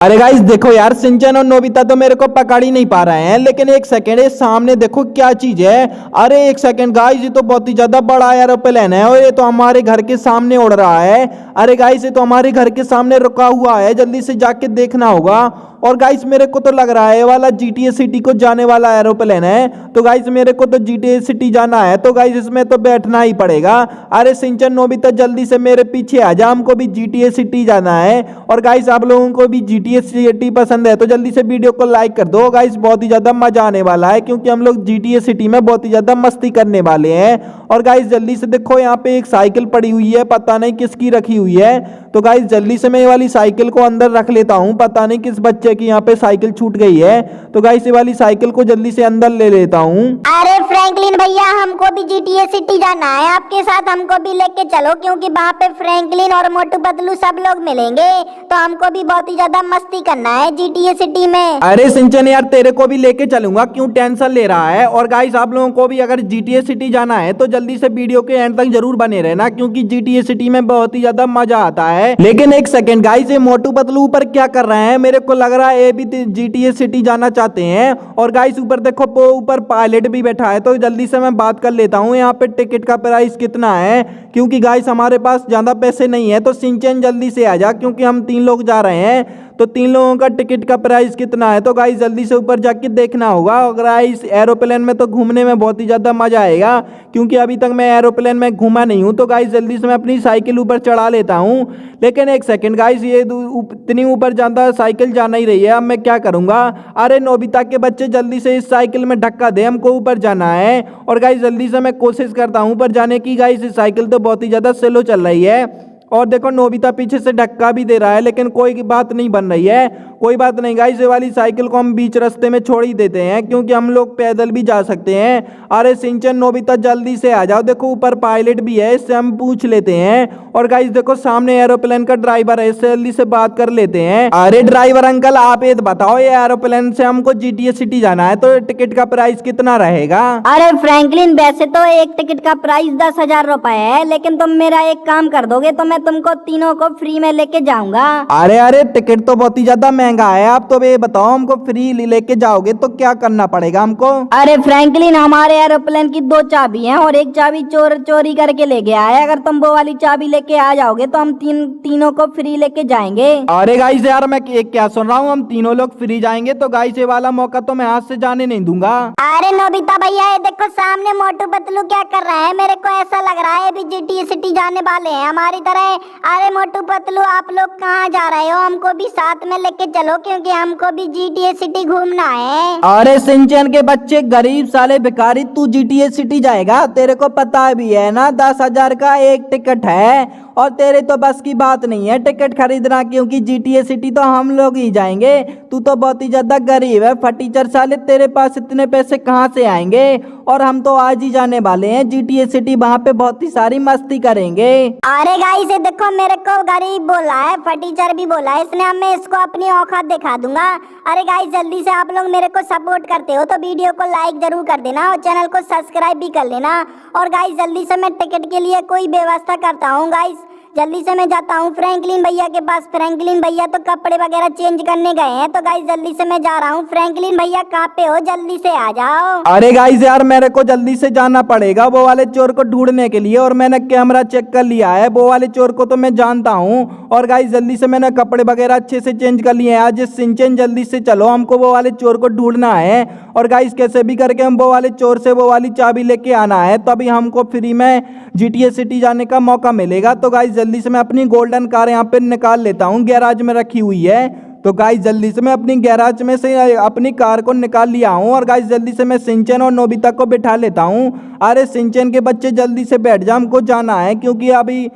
अरे गाइस देखो यार, सिंचन और नोबिता तो मेरे को पकड़ ही नहीं पा रहे हैं। लेकिन एक सेकंड, ये सामने देखो क्या चीज है। अरे एक सेकंड गाइस, ये तो बहुत ही ज्यादा बड़ा एरोप्लेन है और ये तो हमारे घर के सामने उड़ रहा है। अरे गाइस, ये तो हमारे घर के सामने रुका हुआ है, जल्दी से जाके देखना होगा। और गाइस मेरे को तो लग रहा है ये वाला जीटीए सिटी को जाने वाला एरोप्लेन है। तो गाइस मेरे को तो जीटीए सिटी जाना है, तो गाइस इसमें तो बैठना ही पड़ेगा। अरे सिंचन नोबिता जल्दी से मेरे पीछे आ जा, हमको भी जीटीए सिटी जाना है। और गाइस आप लोगों को भी जीटीए सिटी पसंद है तो जल्दी से वीडियो को लाइक कर दो गाइस, बहुत ही ज्यादा मजा आने वाला है क्योंकि हम लोग जीटीए सिटी में बहुत ही ज्यादा मस्ती करने वाले हैं। और गाइस जल्दी से देखो, यहाँ पे एक साइकिल पड़ी हुई है, पता नहीं किसकी रखी हुई है। तो गाइस जल्दी से मैं ये वाली साइकिल को अंदर रख लेता हूँ, पता नहीं किस बच्चे की यहाँ पे साइकिल छूट गई है। तो गाइस ये वाली साइकिल को जल्दी से अंदर ले लेता हूँ। अरे फ्रैंकलिन भैया, हमको भी जीटीए सिटी जाना है, आपके साथ हमको भी लेके चलो क्योंकि वहाँ पे फ्रैंकलिन और मोटू पतलू सब लोग मिलेंगे। तो हमको भी बहुत ही ज्यादा मस्ती करना है जीटीए सिटी में। अरे सिंचन यार, तेरे को भी लेके चलूंगा, क्यों टेंशन ले रहा है। और गाइस आप लोगों को भी अगर जीटीए सिटी जाना है तो जल्दी से वीडियो के एंड तक जरूर बने रहना क्योंकि जीटीए सिटी में बहुत ही ज्यादा मजा आता है। लेकिन एक सेकंड गाइस, ये मोटू पतलू ऊपर क्या कर रहे हैं? मेरे को लग रहा है ये भी जीटीए सिटी जाना चाहते हैं। और गाइस ऊपर देखो, ऊपर पायलट भी बैठा है, तो जल्दी से मैं बात कर लेता हूँ यहाँ पे टिकट का प्राइस कितना है, क्योंकि गाइस हमारे पास ज्यादा पैसे नहीं है। तो सिंचन जल्दी से आ जा क्योंकि हम 3 लोग जा रहे हैं, तो 3 लोगों का टिकट का प्राइस कितना है। तो गाइस जल्दी से ऊपर जाके देखना होगा। और गाइस एरोप्लेन में तो घूमने में बहुत ही ज्यादा मजा आएगा क्योंकि अभी तक मैं एरोप्लेन में घूमा नहीं हूँ। तो गाइस जल्दी से मैं अपनी साइकिल ऊपर चढ़ा लेता हूँ। लेकिन एक सेकंड गाइस, ये इतनी ऊपर ज्यादा साइकिल जा नहीं रही है, अब मैं क्या करूंगा। अरे नोबिता के बच्चे जल्दी से इस साइकिल में धक्का दे, हमको ऊपर जाना है। और गाइस जल्दी से मैं कोशिश करता हूँ ऊपर जाने की। गाइस इस साइकिल तो बहुत ही ज्यादा स्लो चल रही है और देखो नोबिता पीछे से धक्का भी दे रहा है, लेकिन कोई बात नहीं बन रही है। कोई बात नहीं गाइस, ये वाली साइकिल को हम बीच रास्ते में छोड़ ही देते हैं क्योंकि हम लोग पैदल भी जा सकते हैं। अरे सिंचन नोबिता जल्दी से आ जाओ, देखो ऊपर पायलट भी है, इससे हम पूछ लेते हैं। और गाइस देखो सामने एरोप्लेन का ड्राइवर है, इससे जल्दी से बात कर लेते हैं। अरे ड्राइवर अंकल, आप ये बताओ, ये एरोप्लेन से हमको जीटीए सिटी जाना है तो टिकट का प्राइस कितना रहेगा? अरे फ्रैंकलिन, वैसे तो एक टिकट का प्राइस 10,000 रुपए है, लेकिन तुम मेरा एक काम कर दोगे तो मैं तुमको तीनों को फ्री में लेके जाऊंगा। अरे टिकट तो बहुत ही ज्यादा महंगा है। आप तो ये बताओ, हमको फ्री लेके जाओगे तो क्या करना पड़ेगा हमको? अरे फ्रैंकलिन, हमारे एरोप्लेन की 2 चाबी हैं और एक चाबी चोरी करके ले गया है। अगर तुम वो वाली चाबी लेके आ जाओगे तो हम तीनों को फ्री लेके जाएंगे। अरे गाइस यार, मैं क्या सुन रहा हूँ, हम तीनों लोग फ्री जाएंगे? तो गाइस ये वाला मौका तो मैं हाथ से जाने नहीं दूंगा। अरे नोबिता भैया, ये देखो सामने मोटू पतलू क्या कर रहा है, मेरे को ऐसा लग रहा है भी जीटीए सिटी जाने वाले हैं हमारी तरह। अरे मोटू पतलू, आप लोग कहाँ जा रहे हो? हमको भी साथ में लेके चलो क्योंकि हमको भी जीटीए सिटी घूमना है। अरे सिंचन के बच्चे, गरीब साले भिखारी, तू जीटीए सिटी जाएगा? तेरे को पता भी है ना 10,000 का एक टिकट है और तेरे तो बस की बात नहीं है टिकट खरीदना, क्योंकि जीटीए सिटी तो हम लोग ही जाएंगे। तू तो बहुत ही ज्यादा गरीब है फटीचर साले, तेरे पास इतने पैसे कहाँ से आएंगे? और हम तो आज ही जाने वाले हैं जीटीए सिटी, वहाँ पे बहुत ही सारी मस्ती करेंगे। अरे गाइस देखो, मेरे को गरीब बोला है, फटीचर भी बोला है इसने, अब मैं इसको अपनी औकात दिखा दूंगा। अरे गाइस जल्दी से आप लोग मेरे को सपोर्ट करते हो तो वीडियो को लाइक जरूर कर देना और चैनल को सब्सक्राइब भी कर लेना। और गाइस जल्दी से मैं टिकट के लिए कोई व्यवस्था करता हूँ। गाइस जल्दी से मैं जाता हूँ फ्रैंकलिन भैया के पास। फ्रैंकलिन भैया तो कपड़े वगैरह चेंज करने गए हैं, तो गाइस जल्दी से मैं जा रहा हूँ। फ्रैंकलिन भैया कहाँ पे हो? जल्दी से आ जाओ। अरे गाइस यार, मेरे को जल्दी से जाना पड़ेगा वो वाले चोर को ढूंढने के लिए, और मैंने कैमरा चेक कर लिया है, वो वाले चोर को तो मैं जानता हूँ। और गाइस जल्दी से मैंने कपड़े वगैरह अच्छे से चेंज कर लिए हैं। आज सिंचन जल्दी से चलो, हमको वो वाले चोर को ढूंढना है। और गाइस कैसे भी करके हम वो वाले चोर से वो वाली चाबी लेके आना है, तभी हमको फ्री में जीटीए सिटी जाने का मौका मिलेगा। तो गाइस जल्दी से मैं अपनी गोल्डन कार यहाँ पे निकाल लेता हूँ, गैराज में रखी हुई है। तो गाइस जल्दी से मैं अपनी गैराज में से अपनी कार को निकाल लिया हूँ। और गाइस जल्दी से मैं सिंचन और नोबिता को बिठा लेता हूँ। अरे सिंचन के बच्चे जल्दी से बैठ जा, हमको जाना है क्योंकि अभी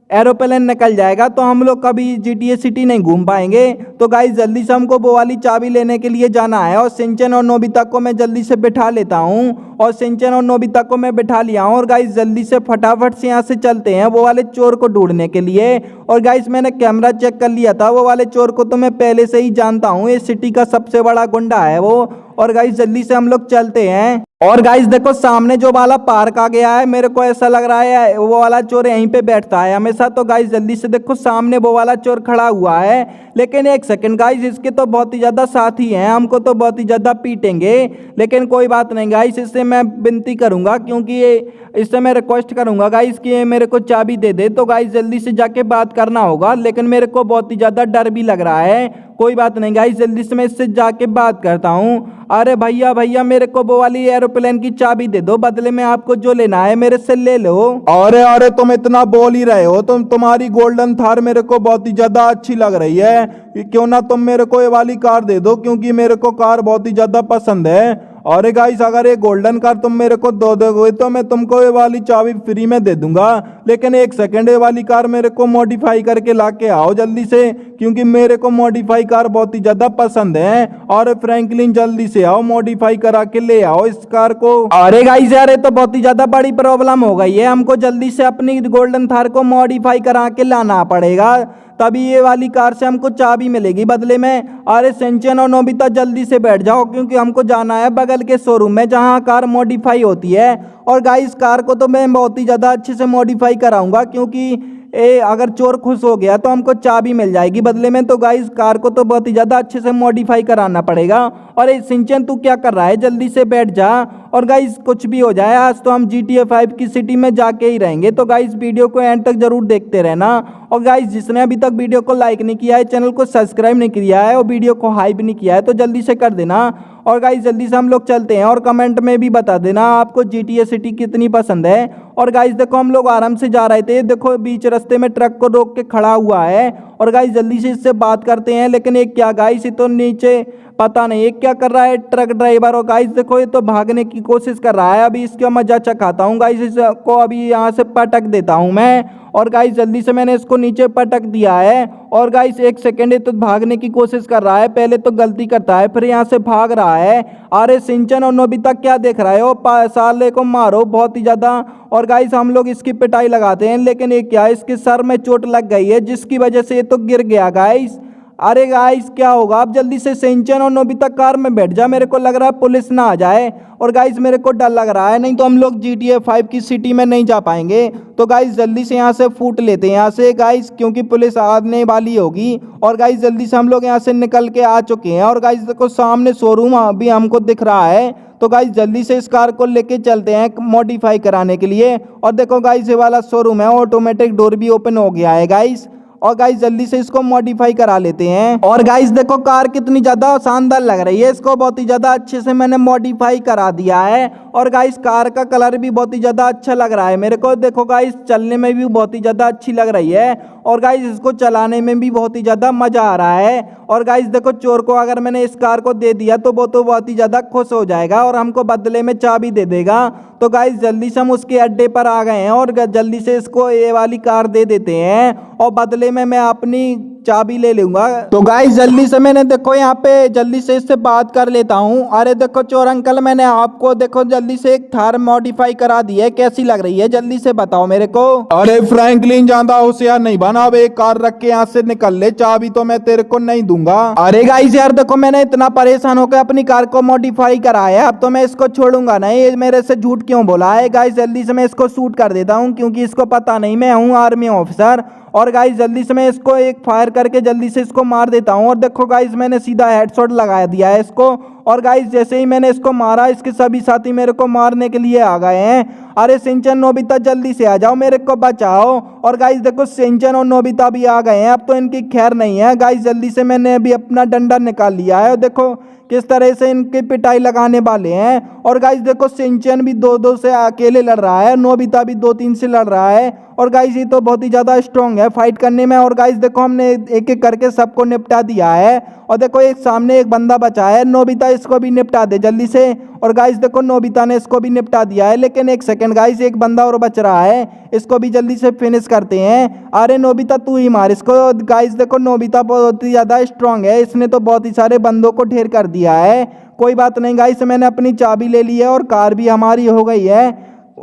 एरोप्लेन निकल जाएगा तो हम लोग कभी जीटीए सिटी नहीं घूम पाएंगे। तो गाइस जल्दी से हमको वो वाली चाबी लेने के लिए जाना है। और सिंचन और नोबिता को मैं जल्दी से बिठा लेता हूँ, और सिंचन और नोबिता को मैं बिठा लिया हूँ। और गाइस जल्दी से फटाफट से यहाँ से चलते हैं वो वाले चोर को ढूंढने के लिए। और गाइस मैंने कैमरा चेक कर लिया था, वो वाले चोर को तो मैं पहले से ही जानता हूँ, ये सिटी का सबसे बड़ा गुंडा है वो। और गाइस जल्दी से हम लोग चलते हैं। और गाइस देखो सामने जो वाला पार्क आ गया है, मेरे को ऐसा लग रहा है वो वाला चोर यहीं पे बैठता है हमेशा। तो गाइस जल्दी से देखो सामने वो वाला चोर खड़ा हुआ है। लेकिन एक सेकंड गाइस, इसके तो बहुत ही ज्यादा साथी हैं, हमको तो बहुत ही ज्यादा पीटेंगे। लेकिन कोई बात नहीं गाइस, इससे मैं विनती करूंगा, क्योंकि ये इससे मैं रिक्वेस्ट करूंगा गाइस कि ये मेरे को चाबी दे दे। तो गाइस जल्दी से जाके बात करना होगा, लेकिन मेरे को बहुत ही ज्यादा डर भी लग रहा है। कोई बात नहीं गाइस, जल्दी से मैं इससे जाके बात करता हूँ। अरे भैया भैया, मेरे को वो वाली एरोप्लेन की चाबी दे दो, बदले में आपको जो लेना है मेरे से ले लो। अरे अरे, तुम इतना बोल ही रहे हो, तुम्हारी गोल्डन थार मेरे को बहुत ही ज्यादा अच्छी लग रही है। क्यों ना तुम मेरे को ये वाली कार दे दो, क्योंकि मेरे को कार बहुत ही ज्यादा पसंद है। अरे गाइस, अगर ये गोल्डन कार तुम मेरे को दो दोगे तो मैं तुमको ये वाली चाबी फ्री में दे दूंगा। लेकिन एक सेकंड, ये वाली कार मेरे को मॉडिफाई करके लाके आओ जल्दी से, क्योंकि मेरे को मॉडिफाई कार बहुत ही ज्यादा पसंद है। और फ्रैंकलिन जल्दी से आओ, मॉडिफाई करा के ले आओ इस कार को। अरे गाइस यार, ये तो बहुत ही ज्यादा बड़ी प्रॉब्लम हो गई है, हमको जल्दी से अपनी गोल्डन थार को मॉडिफाई करा के लाना पड़ेगा, तभी ये वाली कार से हमको चाबी मिलेगी बदले में। अरे सिंचन और नोबिता जल्दी से बैठ जाओ, क्योंकि हमको जाना है बगल के शोरूम में जहां कार मॉडिफाई होती है। और गाइस कार को तो मैं बहुत ही ज़्यादा अच्छे से मॉडिफाई कराऊंगा, क्योंकि अगर चोर खुश हो गया तो हमको चाबी मिल जाएगी बदले में। तो गाइस कार को तो बहुत ही ज़्यादा अच्छे से मॉडिफाई कराना पड़ेगा। और ये सिंचन तू क्या कर रहा है, जल्दी से बैठ जा। और गाइस कुछ भी हो जाए, आज तो हम GTA 5 की सिटी में जाके ही रहेंगे। तो गाइस वीडियो को एंड तक जरूर देखते रहना। और गाइस जिसने अभी तक वीडियो को लाइक नहीं किया है, चैनल को सब्सक्राइब नहीं किया है और वीडियो को हाइप नहीं किया है, तो जल्दी से कर देना। और गाइस जल्दी से हम लोग चलते हैं, और कमेंट में भी बता देना आपको GTA सिटी कितनी पसंद है। और गाइस देखो हम लोग आराम से जा रहे थे, देखो बीच रास्ते में ट्रक को रोक के खड़ा हुआ है। और गाइस जल्दी से इससे बात करते हैं, लेकिन एक क्या गाइस, ये तो नीचे पता नहीं ये क्या कर रहा है ट्रक ड्राइवर। और गाइस देखो ये तो भागने की कोशिश कर रहा है, अभी इसका मजा चखाता हूँ गाइस, इसको अभी यहाँ से पटक देता हूँ मैं। और गाइस जल्दी से मैंने इसको नीचे पटक दिया है। और गाइस एक सेकेंड, ये तो भागने की कोशिश कर रहा है, पहले तो गलती करता है फिर यहाँ से भाग रहा है। अरे सिंचन और नोबिता क्या देख रहे हो, साले को मारो बहुत ही ज्यादा। और गाइस हम लोग इसकी पिटाई लगाते हैं, लेकिन ये क्या, इसके सर में चोट लग गई है, जिसकी वजह से ये तो गिर गया गाइस। अरे गाइस क्या होगा अब, जल्दी से सिंचन और नोबिता कार में बैठ जा, मेरे को लग रहा है पुलिस ना आ जाए। और गाइस मेरे को डर लग रहा है, नहीं तो हम लोग GTA 5 की सिटी में नहीं जा पाएंगे। तो गाइस जल्दी से यहाँ से फूट लेते हैं यहाँ से गाइस, क्योंकि पुलिस आने वाली होगी। और गाइस जल्दी से हम लोग यहाँ से निकल के आ चुके हैं। और गाइस देखो सामने शोरूम अभी हमको दिख रहा है। तो गाइस जल्दी से इस कार को लेके चलते हैं मॉडिफाई कराने के लिए। और देखो गाइस ये वाला शोरूम है, ऑटोमेटिक डोर भी ओपन हो गया है गाइस। और गाइस जल्दी से इसको मॉडिफाई करा लेते हैं। और गाइस देखो कार कितनी ज्यादा शानदार लग रही है, इसको बहुत ही ज्यादा अच्छे से मैंने मॉडिफाई करा दिया है। और गाइस कार का कलर भी बहुत ही ज्यादा अच्छा लग रहा है मेरे को, देखो गाइस चलने में भी बहुत ही ज्यादा अच्छी लग रही है। और गाइस इसको चलाने में भी बहुत ही ज्यादा मजा आ रहा है। और गाइस देखो चोर को अगर मैंने इस कार को दे दिया तो वो तो बहुत ही ज्यादा खुश हो जाएगा और हमको बदले में चाबी दे देगा। तो गाइस जल्दी से हम उसके अड्डे पर आ गए हैं, और जल्दी से इसको ये वाली कार दे देते हैं, और बदले में मैं अपनी चाबी ले लूंगा। तो गाइस जल्दी से मैंने देखो यहाँ पे जल्दी से इससे बात कर लेता हूँ। अरे देखो चोर अंकल, मैंने आपको देखो जल्दी से एक थार मॉडिफाई करा दी है, कैसी लग रही है जल्दी से बताओ मेरे को। अरे फ्रैंकलिन ज्यादा होशियार नहीं बना, अब एक कार रख के यहाँ से निकल ले, चाबी तो मैं तेरे को नहीं दूंगा। अरे गाइस यार देखो मैंने इतना परेशान होकर अपनी कार को मॉडिफाई कराया है, अब तो मैं इसको छोड़ूंगा नहीं, ये मेरे से झूठ क्यों बोला है। गाइस जल्दी से मैं इसको शूट कर देता हूँ, क्योंकि इसको पता नहीं मैं हूँ आर्मी ऑफिसर। और गाइस जल्दी से मैं इसको एक फायर करके जल्दी से इसको मार देता हूँ। और देखो गाइस मैंने सीधा हेडशॉट लगा दिया है इसको। और गाइस जैसे ही मैंने इसको मारा, इसके सभी साथी मेरे को मारने के लिए आ गए हैं। अरे सिंचन नोबिता जल्दी से आ जाओ, मेरे को बचाओ। और गाइस देखो सिंचन और नोबिता भी आ गए हैं, अब तो इनकी खैर नहीं है। गाइस जल्दी से मैंने अभी अपना डंडा निकाल लिया है, और देखो किस तरह से इनकी पिटाई लगाने वाले हैं। और गाइस देखो सिंचन भी 2-2 से अकेले लड़ रहा है, नोबिता भी 2-3 से लड़ रहा है। और गाइस ये तो बहुत ही ज्यादा स्ट्रांग है फाइट करने में। और गाइस देखो हमने एक एक करके सबको निपटा दिया है। और देखो एक सामने एक बंदा बचा है, नोबिता इसको भी निपटा दे जल्दी से। और गाइस देखो नोबिता ने इसको भी निपटा दिया है, लेकिन एक सेकंड गाइस, एक बंदा और बच रहा है, इसको भी जल्दी से फिनिश करते हैं। अरे नोबिता तू ही मार इसको। गाइस देखो नोबिता बहुत ही ज्यादा स्ट्रांग है, इसने तो बहुत ही सारे बंदों को ढेर कर दिया है। कोई बात नहीं गाइस, मैंने अपनी चाबी ले ली है और कार भी हमारी हो गई है।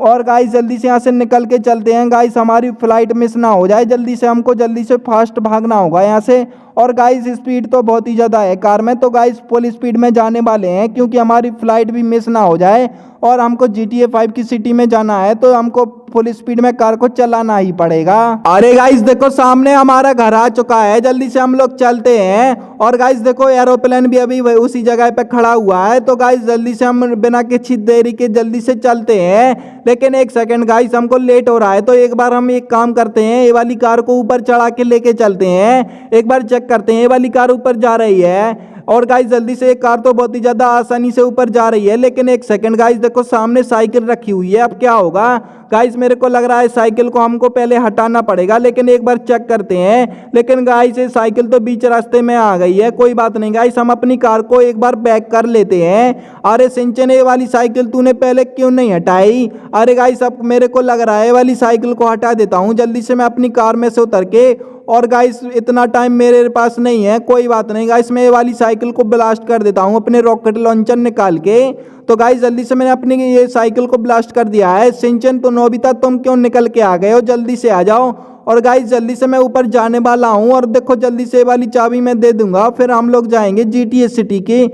और गाइस जल्दी से यहाँ से निकल के चलते हैं गाइस, हमारी फ्लाइट मिस ना हो जाए। जल्दी से हमको जल्दी से फास्ट भागना होगा यहाँ से। और गाइस स्पीड तो बहुत ही ज़्यादा है कार में, तो गाइस फुल स्पीड में जाने वाले हैं क्योंकि हमारी फ्लाइट भी मिस ना हो जाए। और हमको GTA 5 की सिटी में जाना है तो हमको फुल स्पीड में कार को चलाना ही पड़ेगा। अरे गाइस देखो सामने हमारा घर आ चुका है, जल्दी से हम लोग चलते हैं। और गाइस देखो एरोप्लेन भी अभी उसी जगह पे खड़ा हुआ है, तो गाइस जल्दी से हम बिना किसी देरी के जल्दी से चलते हैं। लेकिन एक सेकंड गाइस, हमको लेट हो रहा है तो एक बार हम एक काम करते हैं, ये वाली कार को ऊपर चढ़ा के लेके चलते हैं। एक बार चेक करते हैं, ये वाली कार ऊपर जा रही है। और गाइस जल्दी से एक कार तो बहुत ही ज्यादा आसानी से ऊपर जा रही है। लेकिन एक सेकंड गाइस देखो सामने साइकिल रखी हुई है, अब क्या होगा। गाइस मेरे को लग रहा है साइकिल को हमको पहले हटाना पड़ेगा, लेकिन एक बार चेक करते हैं। लेकिन गाइस ये साइकिल तो बीच रास्ते में आ गई है, कोई बात नहीं गाइस, हम अपनी कार को एक बार बैक कर लेते हैं। अरे सिंचन ये वाली साइकिल तूने पहले क्यों नहीं हटाई। अरे गाइस अब मेरे को लग रहा है ये वाली साइकिल को हटा देता हूँ जल्दी से मैं अपनी कार में से उतर के। और गाइस इतना टाइम मेरे पास नहीं है, कोई बात नहीं गाइस, मैं ये वाली साइकिल को ब्लास्ट कर देता हूँ अपने रॉकेट लॉन्चर निकाल के। तो गाइस जल्दी से मैंने अपनी ये साइकिल को ब्लास्ट कर दिया है। सिंचन तो नोबिता तुम क्यों निकल के आ गए हो, जल्दी से आ जाओ। और गाइस जल्दी से मैं ऊपर जाने वाला हूँ और देखो जल्दी से ये वाली चाबी मैं दे दूंगा, फिर हम लोग जाएंगे GTA सिटी की,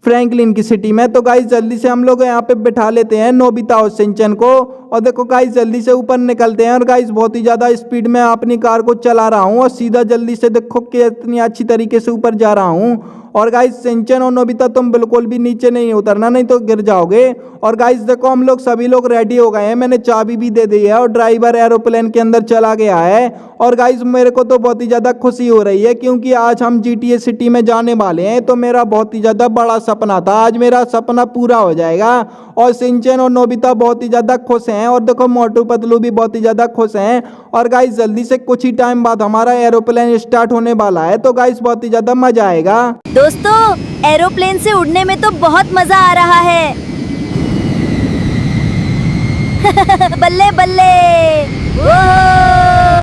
फ्रैंकलिन की सिटी में। तो गाइस जल्दी से हम लोग यहाँ पे बिठा लेते हैं नोबिता और सिंचन को। और देखो गाइस जल्दी से ऊपर निकलते हैं। और गाइस बहुत ही ज़्यादा स्पीड में अपनी कार को चला रहा हूँ और सीधा जल्दी से देखो कि इतनी अच्छी तरीके से ऊपर जा रहा हूँ। और गाइस सिंचन और नोबिता तुम बिल्कुल भी नीचे नहीं उतरना, नहीं तो गिर जाओगे। और गाइस देखो हम लोग सभी लोग रेडी हो गए हैं, मैंने चाबी भी दे दी है और ड्राइवर एरोप्लेन के अंदर चला गया है। और गाइस मेरे को तो बहुत ही ज़्यादा खुशी हो रही है क्योंकि आज हम GTA सिटी में जाने वाले हैं। तो मेरा बहुत ही ज़्यादा बड़ा सपना था, आज मेरा सपना पूरा हो जाएगा। और सिंचन और नोबिता बहुत ही ज़्यादा खुश हैं और देखो मोटू पतलू भी बहुत ही ज़्यादा खुश हैं। और गाइस जल्दी से कुछ ही टाइम बाद हमारा एरोप्लेन स्टार्ट होने वाला है, तो गाइस बहुत ही ज़्यादा मजा आएगा। दोस्तों एरोप्लेन से उड़ने में तो बहुत मजा आ रहा है। बल्ले बल्ले।